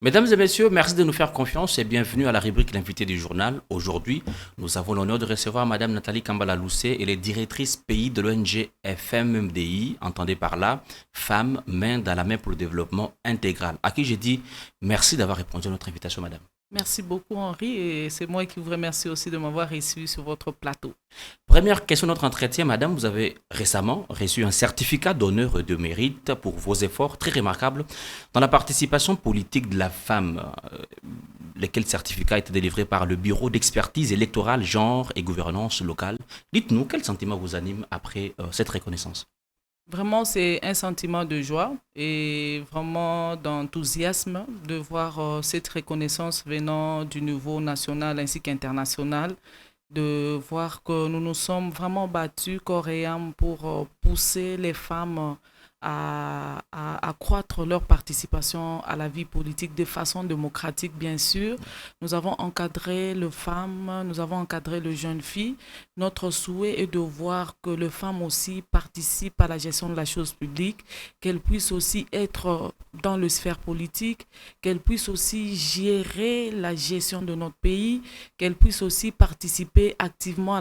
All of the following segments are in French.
Mesdames et messieurs, merci de nous faire confiance et bienvenue à la rubrique L'invité du journal. Aujourd'hui, nous avons l'honneur de recevoir Madame Nathalie Kambala-Loussé. Elle est directrice pays de l'ONG FMMDI, entendez par là, Femmes, main dans la main pour le développement intégral. À qui j'ai dit merci d'avoir répondu à notre invitation, Madame. Merci beaucoup Henri et c'est moi qui vous remercie aussi de m'avoir reçu sur votre plateau. Première question de notre entretien, Madame, vous avez récemment reçu un certificat d'honneur et de mérite pour vos efforts très remarquables dans la participation politique de la femme, lequel certificat a été délivré par le Bureau d'expertise électorale, genre et gouvernance locale. Dites-nous, quel sentiment vous anime après cette reconnaissance? Vraiment, c'est un sentiment de joie et vraiment d'enthousiasme de voir cette reconnaissance venant du niveau national ainsi qu'international, de voir que nous nous sommes vraiment battus corps et âme pour pousser les femmes à accroître leur participation à la vie politique de façon démocratique, bien sûr. Nous avons encadré les femmes, nous avons encadré les jeunes filles. Notre souhait est de voir que les femmes aussi participent à la gestion de la chose publique, qu'elles puissent aussi être dans le sphère politique, qu'elles puissent aussi gérer la gestion de notre pays, qu'elles puissent aussi participer activement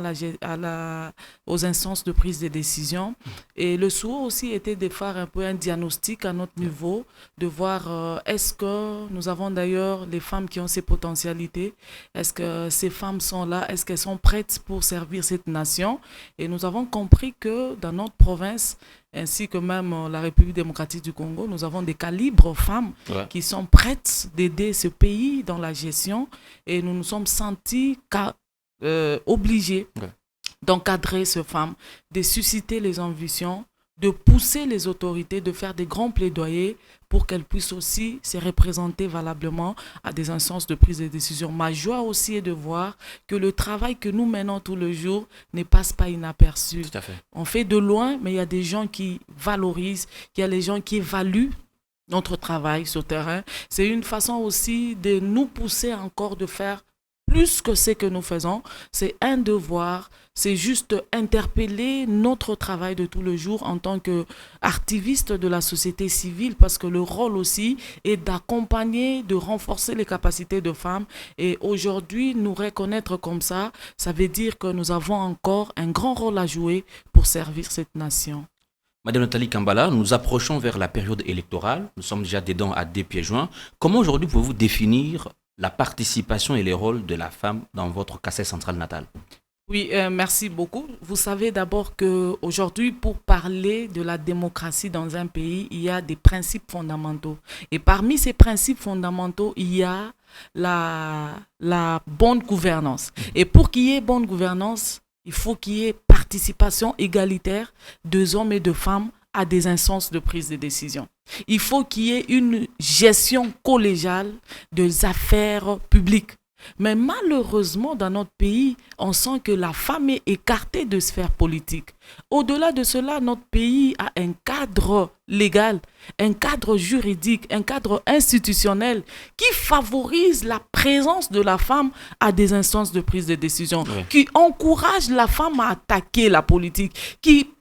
aux instances de prise de décision. Et le souhait aussi était de faire un peu un diagnostic à notre niveau, de voir est-ce que nous avons d'ailleurs les femmes qui ont ces potentialités, est-ce que ces femmes sont là, est-ce qu'elles sont prêtes pour servir cette nation. Et nous avons compris que dans notre province, ainsi que même la République démocratique du Congo, nous avons des calibres femmes qui sont prêtes d'aider ce pays dans la gestion et nous nous sommes sentis obligés d'encadrer ces femmes, de susciter les ambitions, de pousser les autorités, de faire des grands plaidoyers pour qu'elles puissent aussi se représenter valablement à des instances de prise de décision. Ma joie aussi est de voir que le travail que nous menons tous les jours ne passe pas inaperçu. Tout à fait. On fait de loin, mais il y a des gens qui valorisent, il y a des gens qui évaluent notre travail sur terrain. C'est une façon aussi de nous pousser encore de faire plus que ce que nous faisons. C'est un devoir, c'est juste interpeller notre travail de tous les jours en tant qu'activiste de la société civile, parce que le rôle aussi est d'accompagner, de renforcer les capacités de femmes. Et aujourd'hui, nous reconnaître comme ça veut dire que nous avons encore un grand rôle à jouer pour servir cette nation. Madame Nathalie Kambala, nous approchons vers la période électorale. Nous sommes déjà dedans à 2 pieds joints. Comment aujourd'hui pouvez-vous définir la participation et les rôles de la femme dans votre Kasai central natal? Oui, merci beaucoup. Vous savez d'abord qu'aujourd'hui, pour parler de la démocratie dans un pays, il y a des principes fondamentaux. Et parmi ces principes fondamentaux, il y a la bonne gouvernance. Et pour qu'il y ait bonne gouvernance, il faut qu'il y ait participation égalitaire des hommes et de femmes à des instances de prise de décision. Il faut qu'il y ait une gestion collégiale des affaires publiques. Mais malheureusement, dans notre pays, on sent que la femme est écartée de sphère politique. Au-delà de cela, notre pays a un cadre légal, un cadre juridique, un cadre institutionnel qui favorise la présence de la femme à des instances de prise de décision, qui encourage la femme à attaquer la politique, qui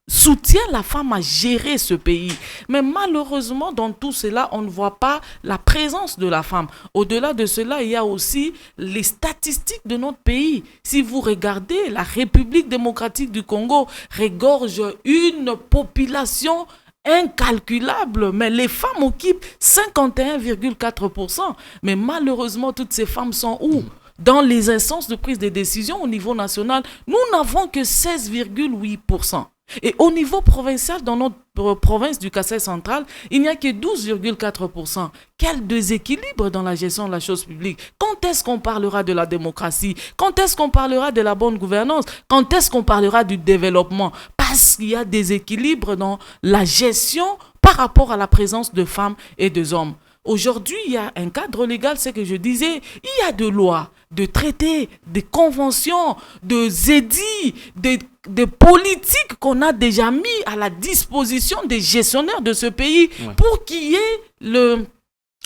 soutient la femme à gérer ce pays. Mais malheureusement, dans tout cela, on ne voit pas la présence de la femme. Au-delà de cela, il y a aussi les statistiques de notre pays. Si vous regardez, la République démocratique du Congo regorge une population incalculable, mais les femmes occupent 51,4%. Mais malheureusement, toutes ces femmes sont où? Dans les instances de prise de décision au niveau national, nous n'avons que 16,8%. Et au niveau provincial, dans notre province du Kasai central, il n'y a que 12,4%. Quel déséquilibre dans la gestion de la chose publique. Quand est-ce qu'on parlera de la démocratie? Quand est-ce qu'on parlera de la bonne gouvernance? Quand est-ce qu'on parlera du développement? Parce qu'il y a des équilibres dans la gestion par rapport à la présence de femmes et de hommes. Aujourd'hui, il y a un cadre légal, c'est ce que je disais, il y a de lois, de traités, des conventions, de édits, de politiques qu'on a déjà mis à la disposition des gestionnaires de ce pays pour qu'il y ait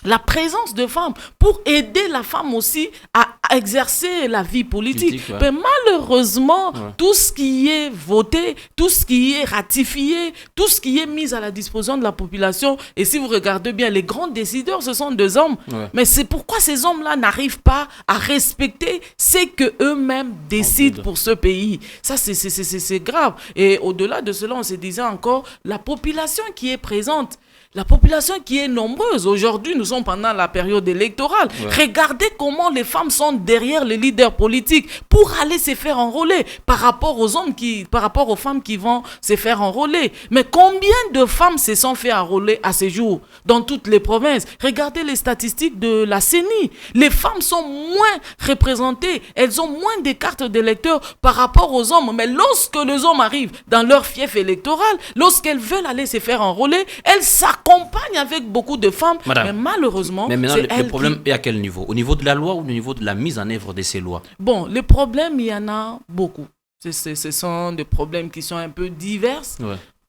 la présence de femmes pour aider la femme aussi à exercer la vie politique. Mais malheureusement, tout ce qui est voté, tout ce qui est ratifié, tout ce qui est mis à la disposition de la population, et si vous regardez bien, les grands décideurs, ce sont des hommes. Mais c'est pourquoi ces hommes-là n'arrivent pas à respecter ce qu'eux-mêmes décident pour ce pays. Ça, c'est grave. Et au-delà de cela, on se disait encore, la population qui est présente, la population qui est nombreuse. Aujourd'hui, nous sommes pendant la période électorale. Regardez comment les femmes sont derrière les leaders politiques pour aller se faire enrôler par rapport aux femmes qui vont se faire enrôler. Mais combien de femmes se sont fait enrôler à ce jour dans toutes les provinces? Regardez les statistiques de la CENI. Les femmes sont moins représentées. Elles ont moins de cartes d'électeurs par rapport aux hommes. Mais lorsque les hommes arrivent dans leur fief électoral, lorsqu'elles veulent aller se faire enrôler, elles s'accompagnent avec beaucoup de femmes, mais malheureusement... Mais maintenant, le problème est à quel niveau? Au niveau de la loi ou au niveau de la mise en œuvre de ces lois? Bon, les problèmes, il y en a beaucoup. Ce sont des problèmes qui sont un peu divers.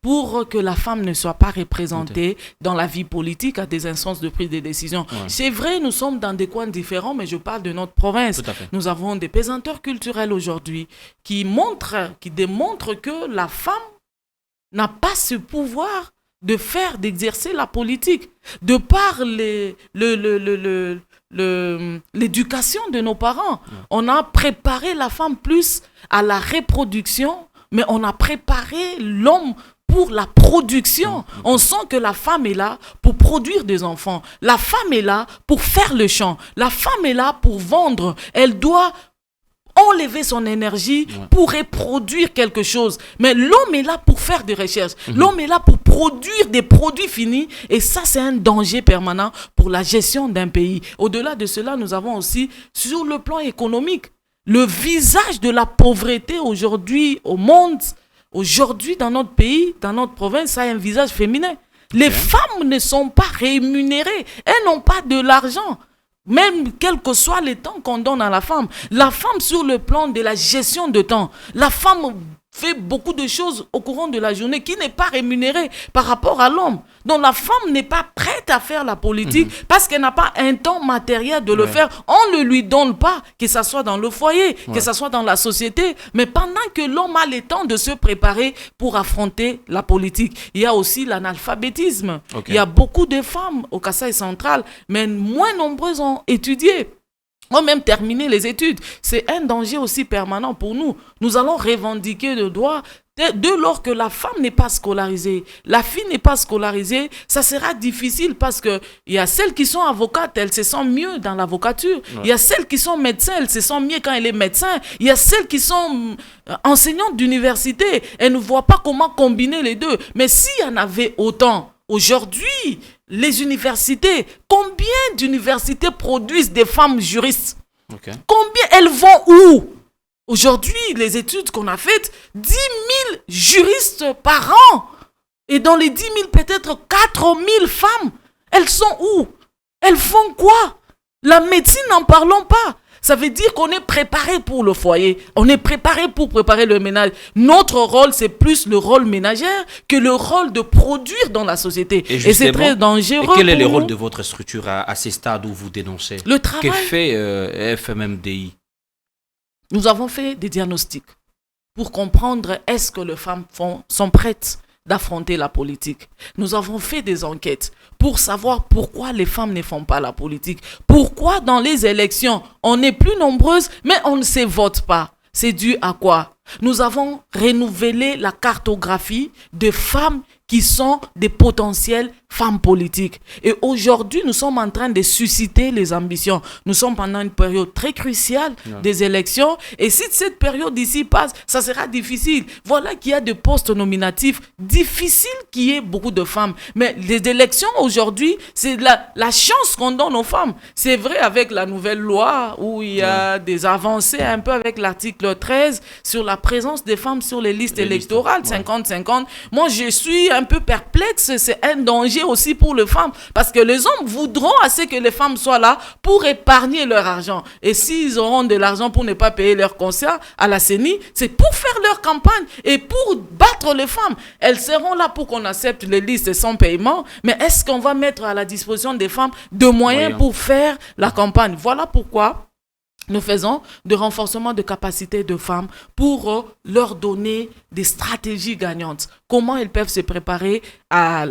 Pour que la femme ne soit pas représentée dans la vie politique à des instances de prise de décision. C'est vrai, nous sommes dans des coins différents, mais je parle de notre province. Nous avons des pesanteurs culturels aujourd'hui qui démontrent que la femme n'a pas ce pouvoir d'exercer la politique, de par l'éducation de nos parents. On a préparé la femme plus à la reproduction, mais on a préparé l'homme pour la production. On sent que la femme est là pour produire des enfants. La femme est là pour faire le champ. La femme est là pour vendre. Elle doit enlever son énergie pour reproduire quelque chose. Mais l'homme est là pour faire des recherches. L'homme est là pour produire des produits finis. Et ça, c'est un danger permanent pour la gestion d'un pays. Au-delà de cela, nous avons aussi, sur le plan économique, le visage de la pauvreté aujourd'hui au monde. Aujourd'hui, dans notre pays, dans notre province, ça a un visage féminin. Les femmes ne sont pas rémunérées. Elles n'ont pas de l'argent. Même quel que soit le temps qu'on donne à la femme. La femme, sur le plan de la gestion de temps, la femme fait beaucoup de choses au courant de la journée qui n'est pas rémunérée par rapport à l'homme. Donc la femme n'est pas prête à faire la politique parce qu'elle n'a pas un temps matériel de le faire. On ne lui donne pas, que ce soit dans le foyer, que ce soit dans la société, mais pendant que l'homme a le temps de se préparer pour affronter la politique. Il y a aussi l'analphabétisme. Il y a beaucoup de femmes au Kasaï central, mais moins nombreuses ont étudié. On même terminer les études. C'est un danger aussi permanent pour nous. Nous allons revendiquer le droit dès lors que la femme n'est pas scolarisée. La fille n'est pas scolarisée, ça sera difficile parce qu'il y a celles qui sont avocates, elles se sentent mieux dans l'avocature. Il y a celles qui sont médecins, elles se sentent mieux quand elle est médecin. Il y a celles qui sont enseignantes d'université, elles ne voient pas comment combiner les deux. Mais s'il y en avait autant, aujourd'hui, les universités, combien d'universités produisent des femmes juristes? Combien elles vont où? Aujourd'hui, les études qu'on a faites, 10 000 juristes par an. Et dans les 10 000, peut-être 4 000 femmes. Elles sont où? Elles font quoi? La médecine, n'en parlons pas. Ça veut dire qu'on est préparé pour le foyer. On est préparé pour préparer le ménage. Notre rôle, c'est plus le rôle ménagère que le rôle de produire dans la société. Et c'est très dangereux. Et quel est le rôle de votre structure à ces stades où vous dénoncez? Le travail. Que fait FMMDI? Nous avons fait des diagnostics pour comprendre est-ce que les femmes sont prêtes d'affronter la politique. Nous avons fait des enquêtes pour savoir pourquoi les femmes ne font pas la politique. Pourquoi dans les élections, on est plus nombreuses, mais on ne se vote pas. C'est dû à quoi? Nous avons renouvelé la cartographie de femmes qui sont des potentielles femmes politiques. Et aujourd'hui, nous sommes en train de susciter les ambitions. Nous sommes pendant une période très cruciale des élections. Et si cette période ici passe, ça sera difficile. Voilà qu'il y a des postes nominatifs difficiles qu'il y ait beaucoup de femmes. Mais les élections aujourd'hui, c'est la chance qu'on donne aux femmes. C'est vrai avec la nouvelle loi où il y a des avancées un peu avec l'article 13 sur la présence des femmes sur les listes électorales, 50-50. Moi, je suis un peu perplexe, c'est un danger aussi pour les femmes. Parce que les hommes voudront assez que les femmes soient là pour épargner leur argent. Et s'ils auront de l'argent pour ne pas payer leur concert à la CENI, c'est pour faire leur campagne et pour battre les femmes. Elles seront là pour qu'on accepte les listes sans paiement. Mais est-ce qu'on va mettre à la disposition des femmes de moyens pour faire la campagne? Voilà pourquoi nous faisons de renforcement de capacité de femmes pour leur donner des stratégies gagnantes. Comment elles peuvent se préparer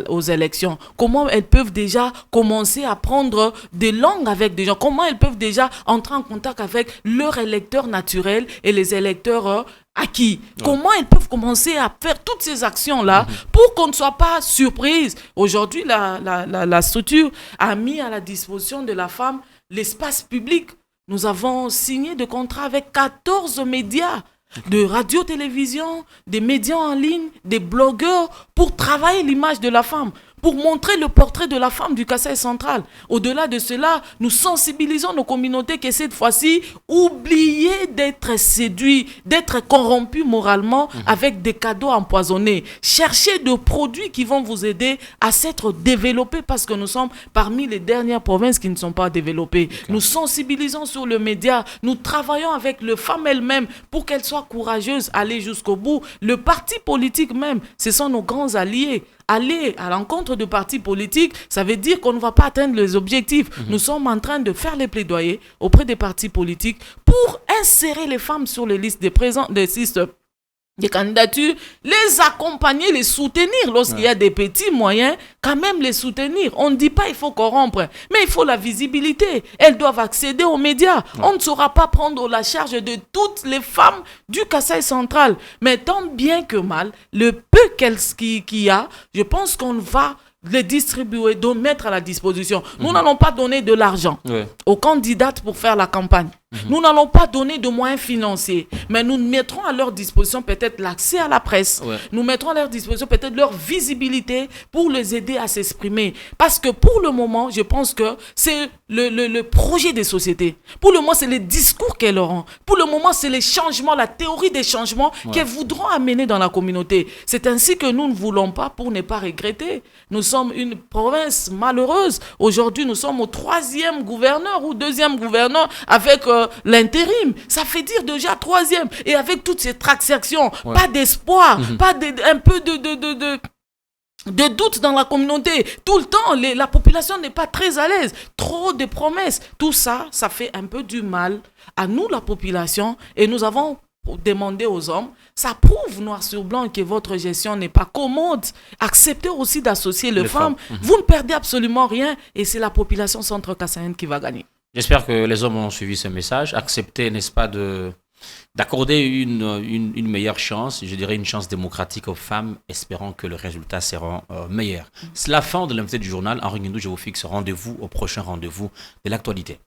aux élections? Comment elles peuvent déjà commencer à prendre des langues avec des gens? Comment elles peuvent déjà entrer en contact avec leurs électeurs naturels et les électeurs acquis? Comment elles commencer à faire toutes ces actions-là pour qu'on ne soit pas surprise. Aujourd'hui, la structure a mis à la disposition de la femme l'espace public. Nous avons signé de contrats avec 14 médias, de radio-télévision, des médias en ligne, des blogueurs, pour travailler l'image de la femme, pour montrer le portrait de la femme du Kasaï central. Au-delà de cela, nous sensibilisons nos communautés que cette fois-ci, oubliez d'être séduits, d'être corrompus moralement avec des cadeaux empoisonnés. Cherchez des produits qui vont vous aider à s'être développés, parce que nous sommes parmi les dernières provinces qui ne sont pas développées. Nous sensibilisons sur le média, nous travaillons avec les femmes elles-mêmes pour qu'elles soient courageuses, aller jusqu'au bout. Le parti politique même, ce sont nos grands alliés. Aller à l'encontre de partis politiques, ça veut dire qu'on ne va pas atteindre les objectifs. Nous sommes en train de faire les plaidoyers auprès des partis politiques pour insérer les femmes sur les listes des listes des candidatures, les accompagner, les soutenir lorsqu'il y a des petits moyens, quand même les soutenir. On ne dit pas il faut corrompre, mais il faut la visibilité. Elles doivent accéder aux médias. On ne saura pas prendre la charge de toutes les femmes du Kasaï central. Mais tant bien que mal, le peu qu'il y a, je pense qu'on va les distribuer, de mettre à la disposition. Nous n'allons pas donner de l'argent aux candidates pour faire la campagne. Nous n'allons pas donner de moyens financiers, mais nous mettrons à leur disposition peut-être l'accès à la presse. Nous mettrons à leur disposition peut-être leur visibilité pour les aider à s'exprimer. Parce que pour le moment, je pense que c'est le projet des sociétés. Pour le moment, c'est les discours qu'elles auront. Pour le moment, c'est les changements, la théorie des changements qu'elles voudront amener dans la communauté. C'est ainsi que nous ne voulons pas, pour ne pas regretter. Nous sommes une province malheureuse. Aujourd'hui, nous sommes au 3e gouverneur ou 2e gouverneur avec l'intérim. Ça fait dire déjà 3e. Et avec toutes ces transactions, pas d'espoir, pas un peu de doute dans la communauté. Tout le temps, la population n'est pas très à l'aise. Trop de promesses. Tout ça, ça fait un peu du mal à nous, la population. Et nous avons demandé aux hommes, ça prouve noir sur blanc que votre gestion n'est pas commode. Acceptez aussi d'associer les femmes. Vous ne perdez absolument rien et c'est la population centre-kassaïenne qui va gagner. J'espère que les hommes ont suivi ce message. Accepter, n'est-ce pas, d'accorder une meilleure chance, je dirais une chance démocratique aux femmes, espérant que le résultat sera meilleur. C'est la fin de l'invité du journal. Henri Guindou, je vous fixe rendez-vous au prochain rendez-vous de l'actualité.